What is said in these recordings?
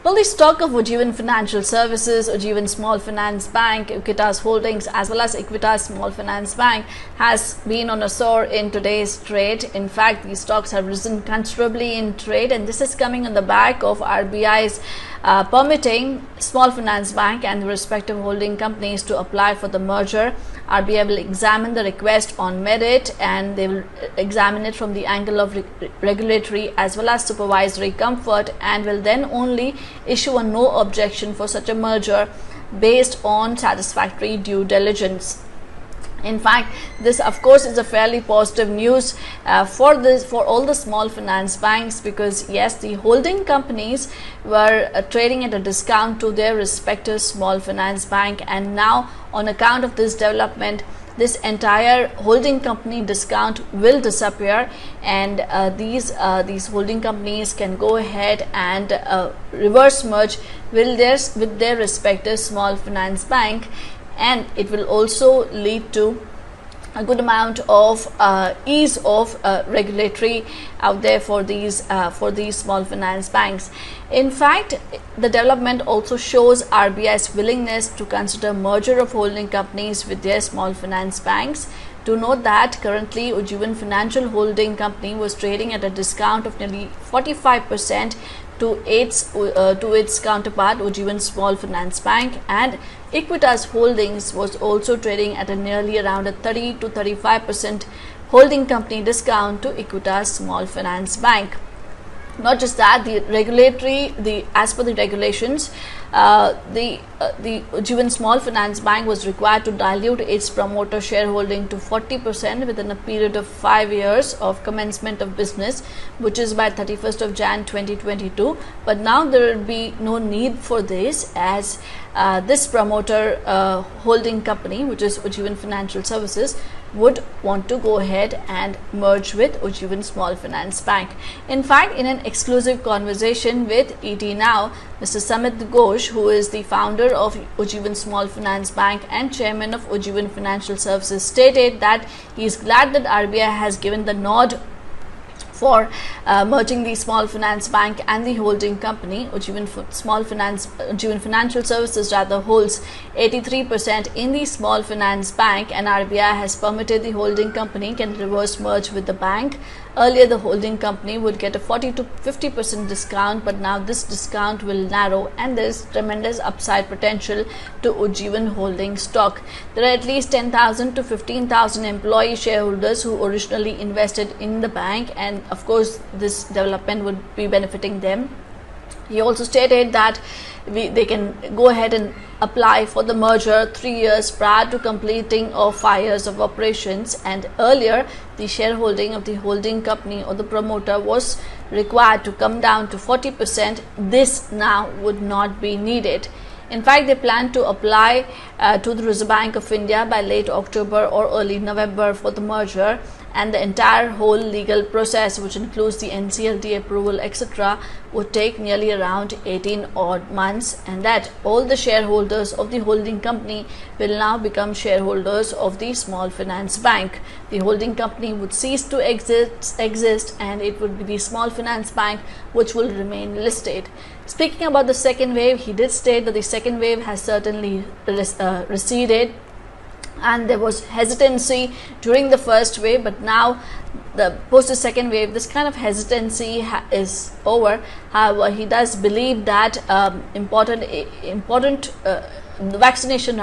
Well, the stock of Ujjivan Financial Services, Ujjivan Small Finance Bank, Equitas Holdings as well as Equitas Small Finance Bank has been on a soar in today's trade. In fact, these stocks have risen considerably in trade, and this is coming on the back of RBI's permitting Small Finance Bank and the respective holding companies to apply for the merger. RBI will examine the request on merit, and they will examine it from the angle of regulatory as well as supervisory comfort, and will then only issue a no objection for such a merger based on satisfactory due diligence. In fact, this of course is a fairly positive news for all the small finance banks, because yes, the holding companies were trading at a discount to their respective small finance bank, and now on account of this development, this entire holding company discount will disappear, and these holding companies can go ahead and reverse merge with their respective small finance bank, and it will also lead to a good amount of ease of regulatory out there for these small finance banks. In fact, the development also shows RBI's willingness to consider merger of holding companies with their small finance banks. To note that currently Ujjivan Financial Holding Company was trading at a discount of nearly 45% to its counterpart Ujjivan Small Finance Bank, and Equitas Holdings was also trading at a nearly around a 30 to 35% holding company discount to Equitas Small Finance Bank. Not just that, as per the regulations, the Ujjivan Small Finance Bank was required to dilute its promoter shareholding to 40% within a period of 5 years of commencement of business, which is by 31st of Jan 2022. But now there will be no need for this, as this promoter holding company, which is Ujjivan Financial Services, would want to go ahead and merge with Ujjivan Small Finance Bank. In fact, in an exclusive conversation with ET Now, Mr. Samit Ghosh, who is the founder of Ujjivan Small Finance Bank and chairman of Ujjivan Financial Services, stated that he is glad that RBI has given the nod for merging the small finance bank and the holding company. Ujjivan Financial Services holds 83% in the small finance bank, and RBI has permitted the holding company can reverse merge with the bank. Earlier, the holding company would get a 40 to 50% discount, but now this discount will narrow, and there is tremendous upside potential to Ujjivan holding stock. There are at least 10,000 to 15,000 employee shareholders who originally invested in the bank, and of course, this development would be benefiting them. He also stated that they can go ahead and apply for the merger 3 years prior to completing of 5 years of operations, and earlier the shareholding of the holding company or the promoter was required to come down to 40%. This now would not be needed. In fact, they plan to apply to the Reserve Bank of India by late October or early November for the merger, and the entire whole legal process, which includes the NCLT approval, etc., would take nearly around 18 odd months, and that all the shareholders of the holding company will now become shareholders of the small finance bank. The holding company would cease to exist, and it would be the small finance bank which will remain listed. Speaking about the second wave, he did state that the second wave has certainly receded, and there was hesitancy during the first wave, but now the post the second wave, this kind of hesitancy is over. However, he does believe that the vaccination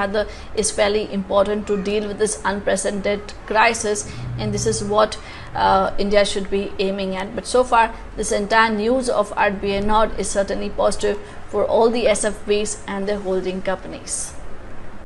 is fairly important to deal with this unprecedented crisis, and this is what India should be aiming at. But so far, this entire news of RBI nod is certainly positive for all the SFBs and their holding companies.